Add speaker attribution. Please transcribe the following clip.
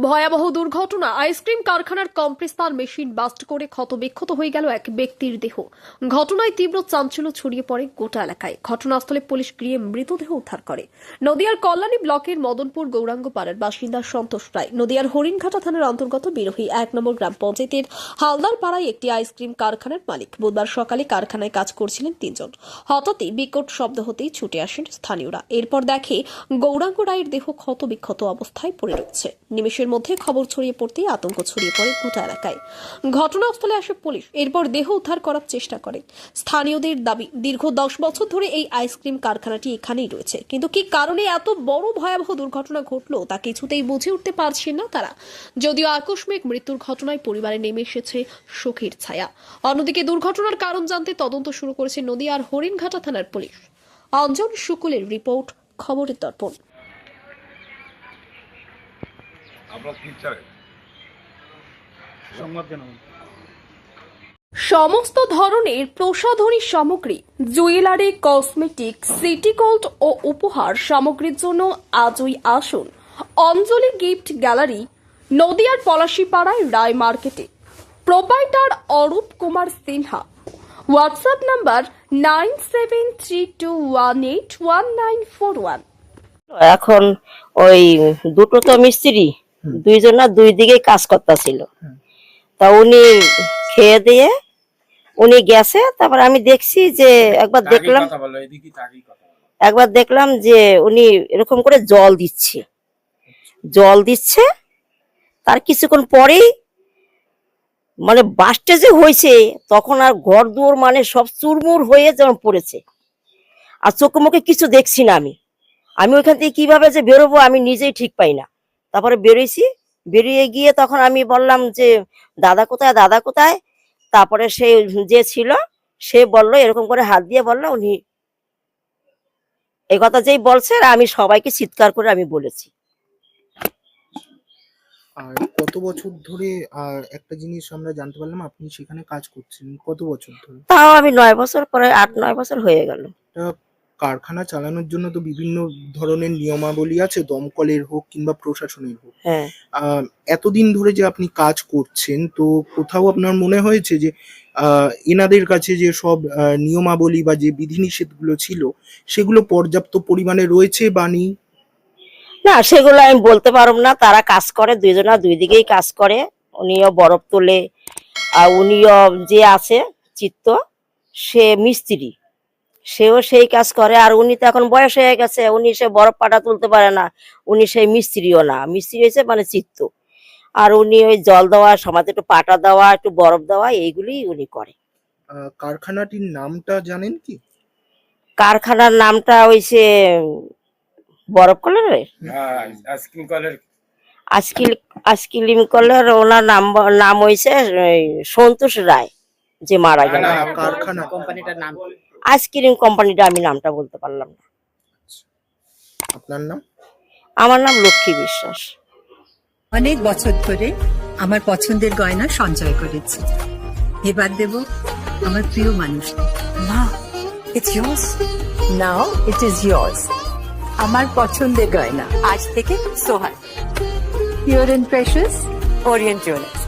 Speaker 1: ভয়াবহ দুর্ঘটনা। আইসক্রিম কারখানার কম্প্রেসার মেশিন বাস্ট করে ক্ষতবিক্ষত হয়ে গেল এক ব্যক্তির দেহ। ঘটনায় তীব্র চাঞ্চল্য ছড়িয়ে পড়ে গোটা এলাকায়। ঘটনাস্থলে পুলিশ গিয়ে মৃতদেহ উদ্ধার করে। নদিয়ার কল্যাণী ব্লকের মদনপুর গৌরাঙ্গ পাড়ার বাসিন্দা সন্তোষ রায় নদিয়ার হরিণঘাটা থানার অন্তর্গত বিরোহী ১ নম্বর গ্রাম পঞ্চায়েতের হালদার পাড়ায় একটি আইসক্রিম কারখানার মালিক। বুধবার সকালে কারখানায় কাজ করছিলেন ৩ জন। হঠাৎই বিকট শব্দ হতেই ছুটে আসেন স্থানীয়রা। এরপর দেখে গৌরাঙ্গ রায়ের দেহ ক্ষতবিক্ষত অবস্থায় পড়ে রয়েছে। নিমেষের মধ্যে খবর ছড়িয়ে পড়তেই আতঙ্ক ছড়িয়ে পড়ে গোটা এলাকায়। ঘটনাস্থলে আসে পুলিশ। এরপর দেহ উদ্ধার করার চেষ্টা করে। স্থানীয়দের দাবি, দীর্ঘ ১০ বছর ধরে এই আইসক্রিম কারখানাটি এখানেই রয়েছে, কিন্তু কি কারণে এত বড় ভয়াবহ দুর্ঘটনা ঘটলো তা কিছুতেই বুঝে উঠতে পারছেন না তারা। যদিও আকস্মিক মৃত্যুর ঘটনায় পরিবারে নেমে এসেছে শোকের ছায়া। অন্যদিকে দুর্ঘটনার কারণ জানতে তদন্ত শুরু করেছে নদিয়ার হরিণঘাটা থানার পুলিশ। অঞ্জন শুকুলের রিপোর্ট, খবরের দর্পণ। সমস্ত ধরনের প্রসাধনী সামগ্রী, জুয়েলারি, কসমেটিক, সিটি গোল্ড ও উপহার সামগ্রীর জন্য আজই আসুন অঞ্জলি গিফট গ্যালারি, নদিয়ার পলাশীপাড়ায় রায় মার্কেটে। Proprietor Arup Kumar Sinha. WhatsApp number 9732181941।
Speaker 2: এখন ওই দুটো তো মিস্ত্রি, দুইজন না দুই দিকেই কাজ করতেছিল। তা উনি খেয়ে দিয়ে উনি গেছে। তারপর আমি দেখছি যে একবার দেখলাম যে উনি এরকম করে জল দিচ্ছে। তার কিছুক্ষণ পরেই মানে বাসটা যে হয়েছে, তখন আর ঘর দুয়ার মানে সব চুরমুর হয়ে যেমন পড়েছে। আর চোখে মুখে কিছু দেখছি না। আমি ওইখান থেকে কিভাবে যে বেরোবো আমি নিজেই ঠিক পাই না। তারপরে বেরিয়ে গিয়ে তখন আমি বললাম যে দাদা কোথায়। তারপরে সে যে ছিল সে বলল, এরকম করে হাত দিয়ে বলল, উনি এই কথা যেই বলছে আমি সবাইকে চিৎকার করে আমি বলেছি।
Speaker 3: আর কত বছর ধরে একটা জিনিস আমরা জানতে পারলাম আপনি সেখানে কাজ করছেন, কত বছর ধরে?
Speaker 2: তাও আমি ৯ বছর, পরে ৮-৯ বছর হয়ে গেল।
Speaker 3: কারখানা চালানোর জন্য তো বিভিন্ন ধরনের নিয়মাবলী আছে, দমকলের হোক কিংবা প্রশাসনের হোক।
Speaker 2: হ্যাঁ,
Speaker 3: এতদিন ধরে যে আপনি কাজ করছেন, তো কোথাও আপনার মনে হয়েছে যে এনাদের কাছে যে সব নিয়মাবলী বা যে বিধিনিষেধগুলো ছিল সেগুলো পর্যাপ্ত পরিমাণে রয়েছে বা নেই?
Speaker 2: না, সেগুলো আমি বলতে পারব না। তারা কাজ করে, দুইজনা দুই দিকেই কাজ করে। উনিও বরফ তোলে, আর উনিও যে আছে চিত্ত, সে মিস্ত্রি, সেও সেই কাজ করে। আর উনি তো এখন বয়স হয়ে গেছে, উনি সে বরফ পাটা তুলতে পারে না। উনি সেই মিস্ত্রিও না, মিস্ত্রি হয়েছে মানে চিত্ত। আর উনি ওই জল দেওয়া, সমাজে একটু পাটা দেওয়া, একটু বরফ দেওয়া, এইগুলি উনি করে।
Speaker 3: কারখানাটির নামটা জানেন কি?
Speaker 2: কারখানার নামটা হইছে বরফ কলের আইসক্রিম কলের। ওনার নাম হয়েছে সন্তোষ রায়, যে মারা গেল।
Speaker 3: কারখানা
Speaker 4: কোম্পানিটার নাম?
Speaker 2: আইসক্রিম কোম্পানিটা আমি নামটা বলতে পারলাম না।
Speaker 3: আপনার নাম?
Speaker 2: আমার নাম লক্ষ্মী বিশ্বাস।
Speaker 5: অনেক বছর ধরে আমার পছন্দের গয়না সঞ্চয় করেছি। এবার দেব আমার প্রিয় মানুষ।
Speaker 6: না, it's yours. Now it is yours. আমার পছন্দের গয়না আজ থেকে সোহান, Pure and Precious, Orient Jewelers.